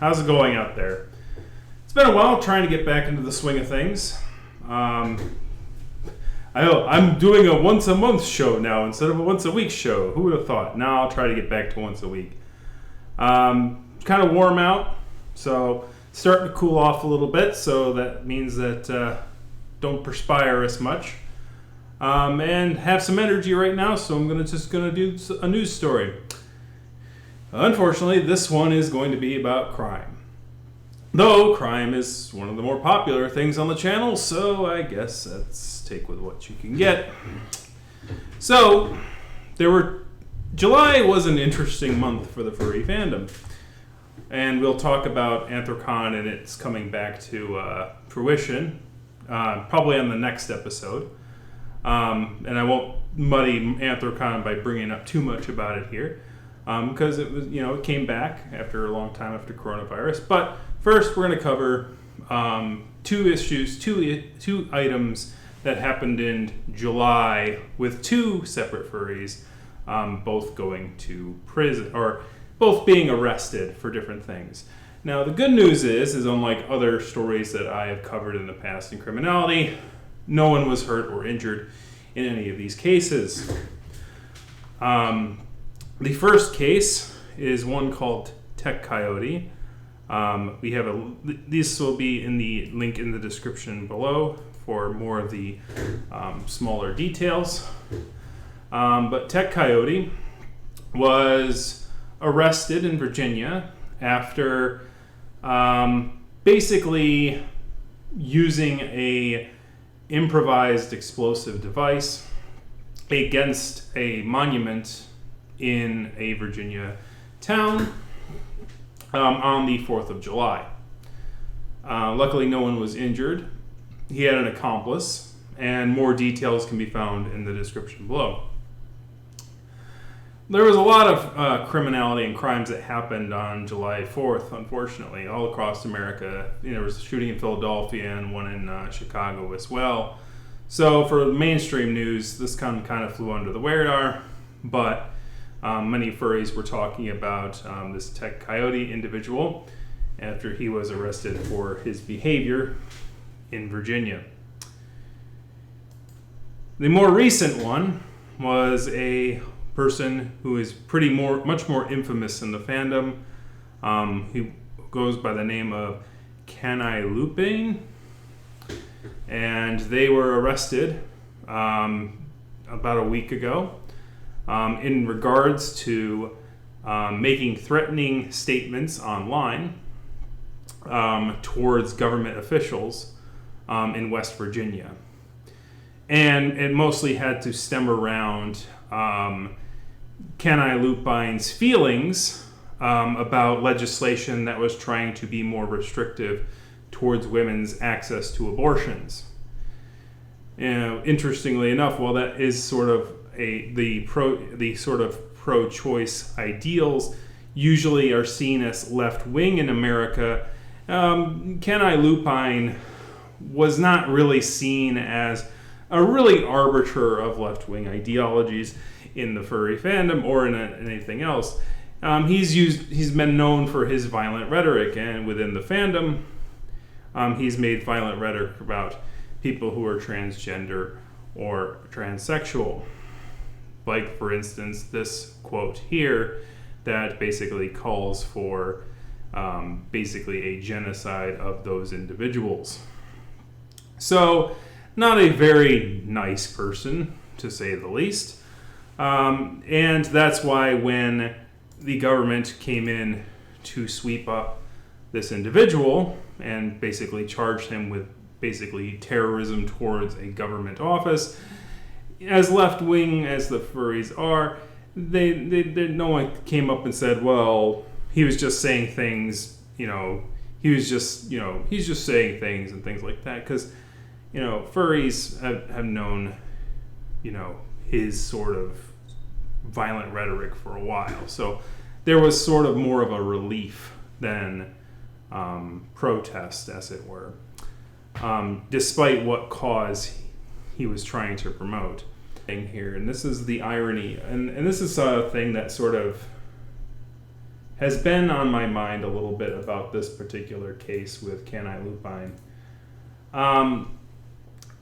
How's it going out there? It's been a while trying to get back into the swing of things. I'm doing a once a month show now instead of a once a week show. Who would have thought? Now I'll try to get back to once a week. Kind of warm out, so starting to cool off a little bit, so that means that don't perspire as much. And have some energy right now, so I'm just gonna do a news story. Unfortunately, this one is going to be about crime. Though crime is one of the more popular things on the channel, so I guess let's take with what you can get. So, July was an interesting month for the furry fandom. And we'll talk about Anthrocon and it's coming back to fruition, probably on the next episode. And I won't muddy Anthrocon by bringing up too much about it here, because it was, it came back after a long time after coronavirus. But first, we're going to cover two items that happened in July with two separate furries, both going to prison or both being arrested for different things. Now, the good news is unlike other stories that I have covered in the past in criminality, no one was hurt or injured in any of these cases. The first case is one called Coyote. This will be in the link in the description below for more of the smaller details. But Coyote was arrested in Virginia after basically using a improvised explosive device against a monument in a Virginia town on the 4th of July. Luckily, no one was injured. He had an accomplice, and more details can be found in the description below. There was a lot of criminality and crimes that happened on July 4th, unfortunately, all across America. There was a shooting in Philadelphia and one in Chicago as well. So for mainstream news, this kind of flew under the radar, but many furries were talking about this Coyote individual after he was arrested for his behavior in Virginia. The more recent one was a person who is much more infamous in the fandom. He goes by the name of Cani Lupine, and they were arrested about a week ago in regards to making threatening statements online towards government officials in West Virginia. And it mostly had to stem around Cani Lupine's feelings about legislation that was trying to be more restrictive towards women's access to abortions. Interestingly enough, while that is sort of the sort of pro-choice ideals usually are seen as left-wing in America, Cani Lupine was not really seen as a really arbiter of left-wing ideologies in the furry fandom or in anything else. He's been known for his violent rhetoric, and within the fandom, he's made violent rhetoric about people who are transgender or transsexual. Like, for instance, this quote here that basically calls for basically a genocide of those individuals. So, not a very nice person, to say the least. And that's why when the government came in to sweep up this individual and basically charged him with basically terrorism towards a government office, as left-wing as the furries are, no one came up and said, well, he was just saying things, he's just saying things and things like that, because furries have known, his sort of violent rhetoric for a while. So there was sort of more of a relief than protest, as it were, despite what cause he was trying to promote. Here, and this is the irony, and this is a thing that sort of has been on my mind a little bit about this particular case with Cani Lupine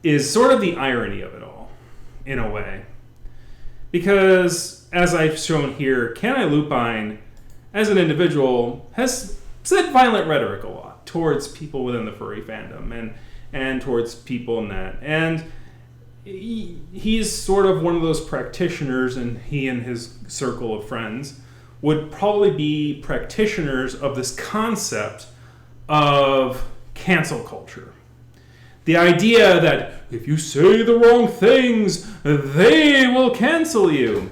is sort of the irony of it all, in a way. Because, as I've shown here, Cani Lupine, as an individual, has said violent rhetoric a lot towards people within the furry fandom and towards people in that. And he's sort of one of those practitioners, and he and his circle of friends would probably be practitioners of this concept of cancel culture. The idea that if you say the wrong things, they will cancel you.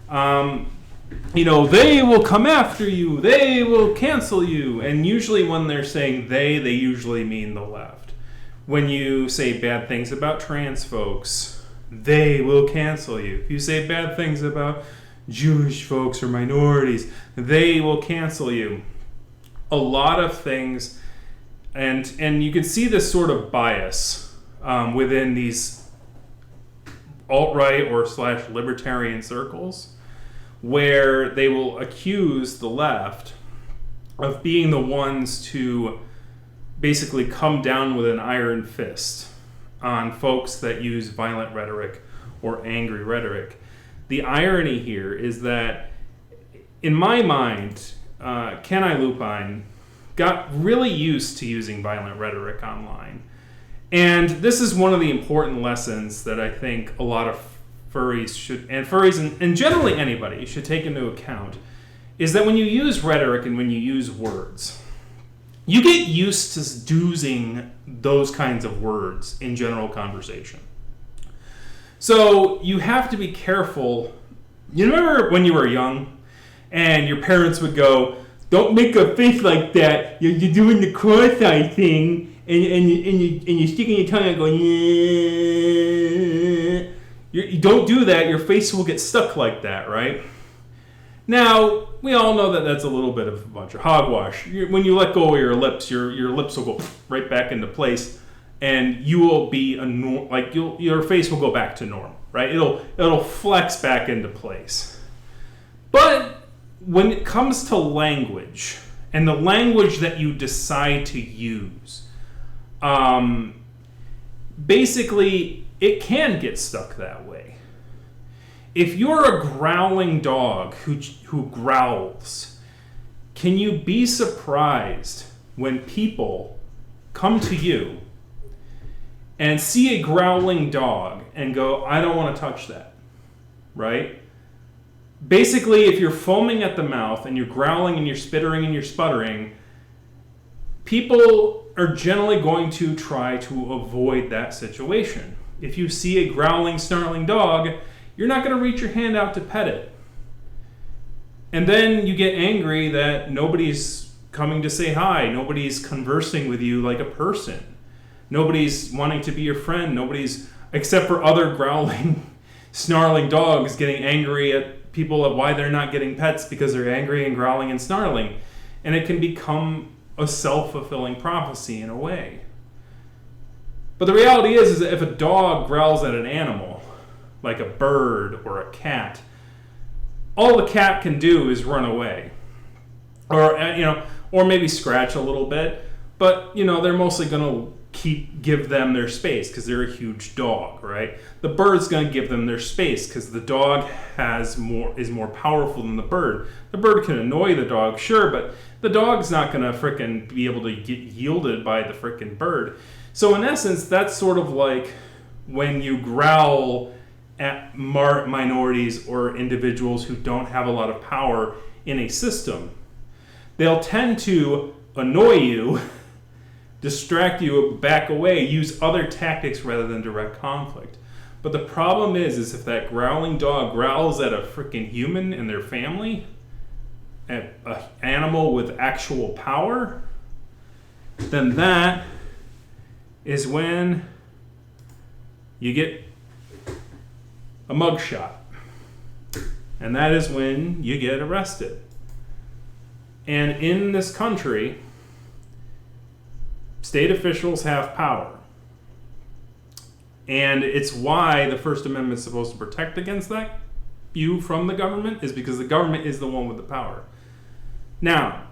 They will come after you. They will cancel you. And usually when they're saying they usually mean the left. When you say bad things about trans folks, they will cancel you. If you say bad things about Jewish folks or minorities, they will cancel you. A lot of things, and you can see this sort of bias within these alt-right or / libertarian circles, where they will accuse the left of being the ones to basically come down with an iron fist on folks that use violent rhetoric or angry rhetoric. The irony here is that, in my mind, Cani Lupine got really used to using violent rhetoric online. And this is one of the important lessons that I think a lot of furries and generally anybody should take into account, is that when you use rhetoric and when you use words, you get used to using those kinds of words in general conversation. So you have to be careful. You remember when you were young and your parents would go, "Don't make a face like that. You're doing the cross-eye thing, and you're sticking your tongue out going, yeah." You don't do that. Your face will get stuck like that, right? Now, we all know that that's a little bit of a bunch of hogwash. When you let go of your lips will go right back into place, and you will be your face will go back to normal, right? It'll flex back into place. But when it comes to language and the language that you decide to use, basically it can get stuck that way. If you're a growling dog who growls, can you be surprised when people come to you and see a growling dog and go, "I don't want to touch that," right? Basically, if you're foaming at the mouth and you're growling and you're spittering and you're sputtering, people are generally going to try to avoid that situation. If you see a growling, snarling dog, you're not going to reach your hand out to pet it. And then you get angry that nobody's coming to say hi, nobody's conversing with you like a person. Nobody's wanting to be your friend. Nobody's, except for other growling, snarling dogs, getting angry at people at why they're not getting pets because they're angry and growling and snarling. And it can become a self-fulfilling prophecy in a way. But the reality is that if a dog growls at an animal, like a bird or a cat, all the cat can do is run away. Or maybe scratch a little bit. But, they're mostly going to give them their space because they're a huge dog, right? The bird's going to give them their space because the dog is more powerful than the bird. The bird can annoy the dog, sure, but the dog's not going to frickin' be able to get yielded by the frickin' bird. So in essence, that's sort of like when you growl at minorities or individuals who don't have a lot of power in a system. They'll tend to annoy you, distract you, back away, use other tactics rather than direct conflict. But the problem is if that growling dog growls at a freaking human and their family, at an animal with actual power, then that is when you get a mugshot. And that is when you get arrested. And in this country, state officials have power. And it's why the First Amendment is supposed to protect against that, you from the government, is because the government is the one with the power. Now,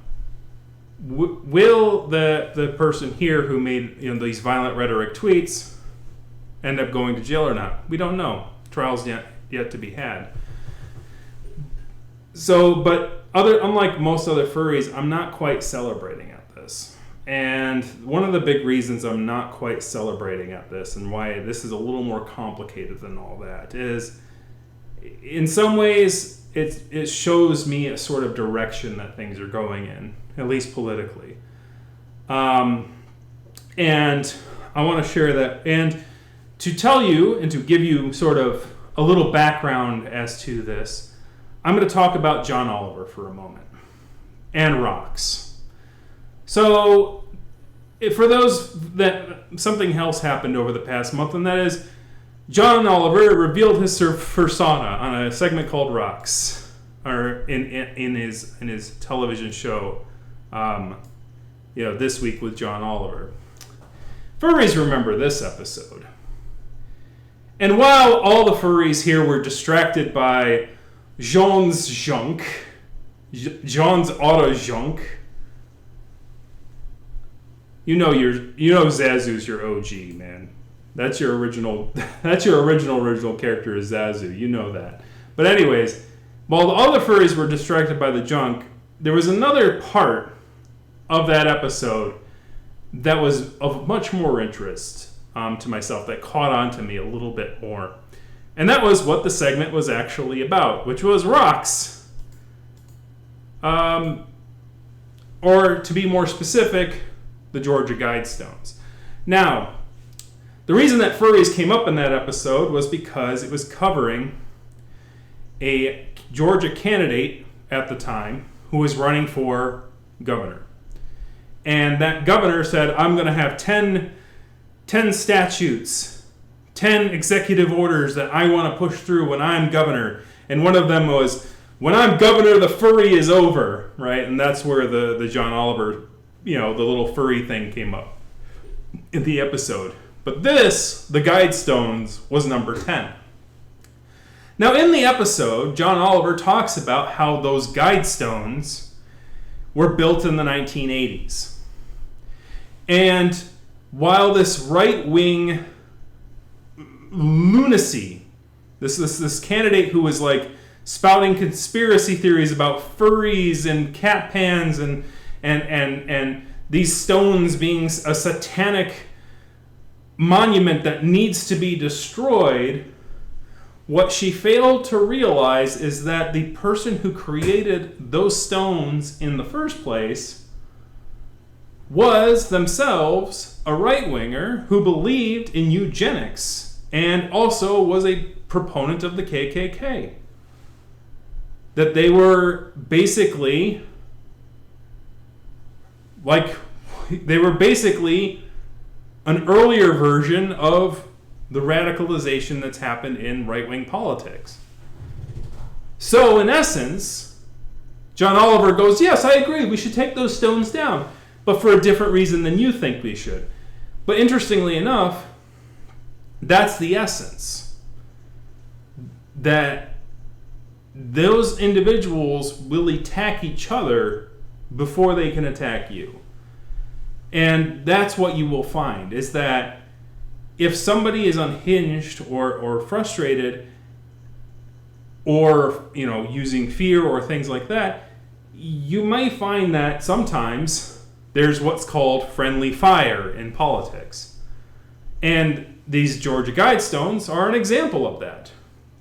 will the person here who made these violent rhetoric tweets end up going to jail or not? We don't know. Trial's yet to be had. So, but unlike most other furries, I'm not quite celebrating at this. And one of the big reasons I'm not quite celebrating at this, and why this is a little more complicated than all that, is in some ways it shows me a sort of direction that things are going in, at least politically. And I want to share that. And to tell you and to give you sort of a little background as to this, I'm going to talk about John Oliver for a moment and rocks. So, for those that something else happened over the past month, and that is John Oliver revealed his persona on a segment called Rocks, or in his television show, This Week with John Oliver. Furries remember this episode. And while all the furries here were distracted by John's auto junk, you know Zazu's your OG, man. That's your original character is Zazu. You know that. But anyways, while the other furries were distracted by the junk, there was another part of that episode that was of much more interest to myself, that caught on to me a little bit more. And that was what the segment was actually about, which was rocks. Or to be more specific, the Georgia Guidestones. Now, the reason that furries came up in that episode was because it was covering a Georgia candidate at the time who was running for governor. And that governor said, I'm going to have 10 statutes, 10 executive orders that I want to push through when I'm governor. And one of them was, when I'm governor, the furry is over, right? And that's where the John Oliver, the little furry thing came up in the episode. But this, the Guidestones, was number 10. Now, in the episode, John Oliver talks about how those Guidestones were built in the 1980s. And while this right-wing lunacy, this candidate who was like spouting conspiracy theories about furries and cat pans and these stones being a satanic monument that needs to be destroyed, what she failed to realize is that the person who created those stones in the first place was themselves a right-winger who believed in eugenics and also was a proponent of the KKK. That they were basically an earlier version of the radicalization that's happened in right-wing politics. So, in essence, John Oliver goes, yes, I agree, we should take those stones down, but for a different reason than you think we should. But interestingly enough, that's the essence. That those individuals will attack each other before they can attack you. And that's what you will find, is that if somebody is unhinged or frustrated or, using fear or things like that, you may find that sometimes there's what's called friendly fire in politics. And these Georgia Guidestones are an example of that.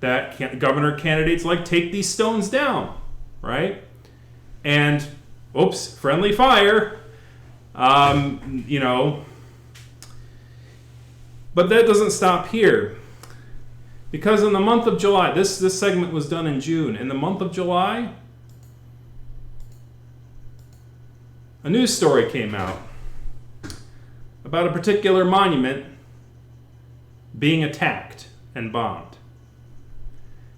That governor candidates take these stones down, right? And, friendly fire, But that doesn't stop here. Because in the month of July, this segment was done in June. In the month of July, a news story came out about a particular monument being attacked and bombed.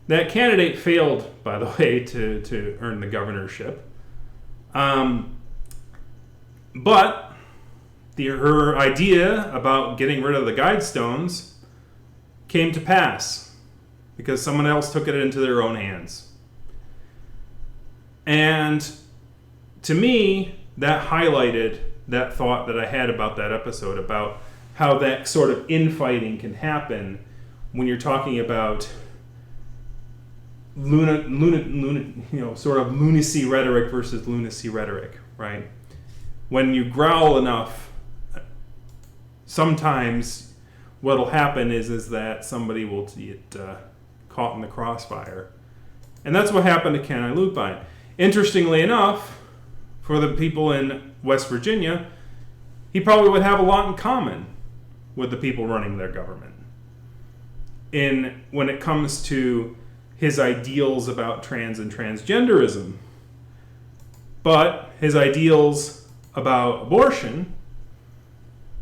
That candidate failed, by the way, to earn the governorship. But her idea about getting rid of the Guidestones came to pass because someone else took it into their own hands. And to me, that highlighted that thought that I had about that episode, about how that sort of infighting can happen when you're talking about sort of lunacy rhetoric versus lunacy rhetoric, right? When you growl enough, sometimes what'll happen is that somebody will get caught in the crossfire. And that's what happened to Cani Lupine. Interestingly enough, for the people in West Virginia, he probably would have a lot in common with the people running their government when it comes to his ideals about trans and transgenderism. But his ideals about abortion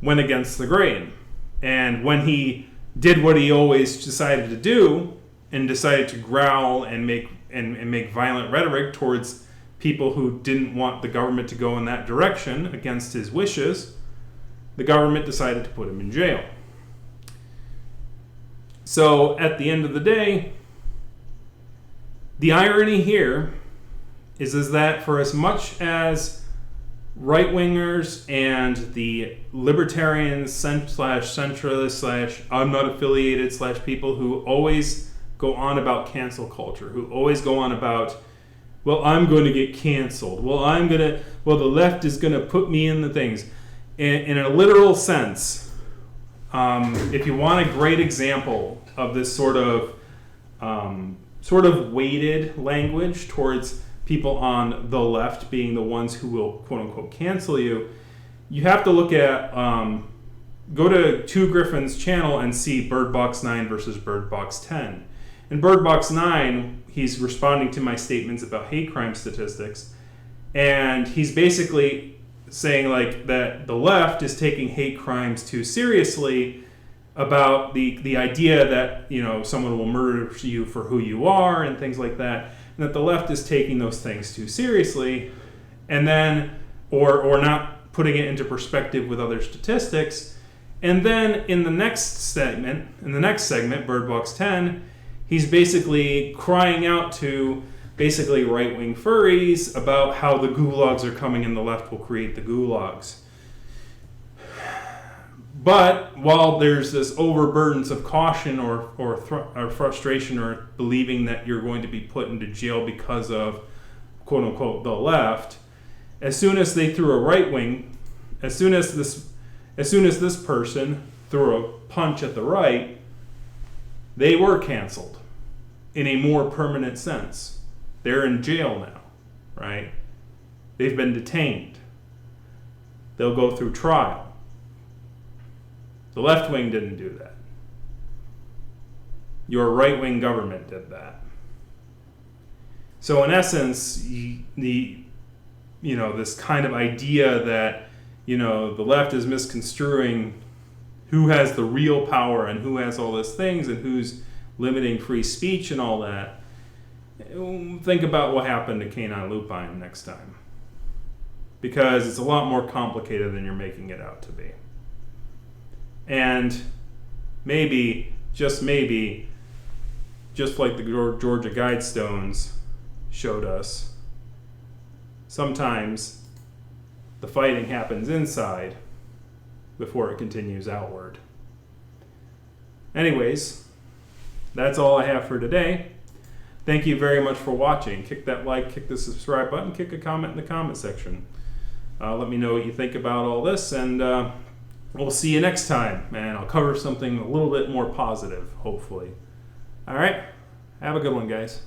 went against the grain. And when he did what he always decided to do, and decided to growl and make violent rhetoric towards people who didn't want the government to go in that direction against his wishes, the government decided to put him in jail. So at the end of the day, the irony here is that for as much as right-wingers and the libertarians /centralists /I'm not affiliated / people who always go on about cancel culture, who always go on about, well, I'm going to get canceled. Well, the left is going to put me in the things. In a literal sense, if you want a great example of this sort of weighted language towards people on the left being the ones who will quote unquote cancel you, you have to look at, go to Two Griffin's channel and see Bird Box 9 versus Bird Box 10. In Bird Box 9, he's responding to my statements about hate crime statistics, and he's basically saying like that the left is taking hate crimes too seriously, about the idea that, you know, someone will murder you for who you are and things like that, and that the left is taking those things too seriously, and then or not putting it into perspective with other statistics. And then in the next segment, Bird Box 10, he's basically crying out to basically right-wing furries about how the gulags are coming and the left will create the gulags. But while there's this overburdens of caution or frustration or believing that you're going to be put into jail because of quote-unquote the left, as soon as they threw a right-wing, as soon as this person threw a punch at the right, they were canceled in a more permanent sense. They're in jail now, right? They've been detained. They'll go through trial. The left wing didn't do that. Your right-wing government did that. So in essence, this kind of idea that, the left is misconstruing who has the real power and who has all these things and who's limiting free speech and all that. Think about what happened to Cani Lupine next time. Because it's a lot more complicated than you're making it out to be. And maybe, just like the Georgia Guidestones showed us, sometimes the fighting happens inside before it continues outward. Anyways, that's all I have for today. Thank you very much for watching. Kick that like, kick the subscribe button, kick a comment in the comment section. Let me know what you think about all this, and we'll see you next time, and I'll cover something a little bit more positive, hopefully. All right, have a good one, guys.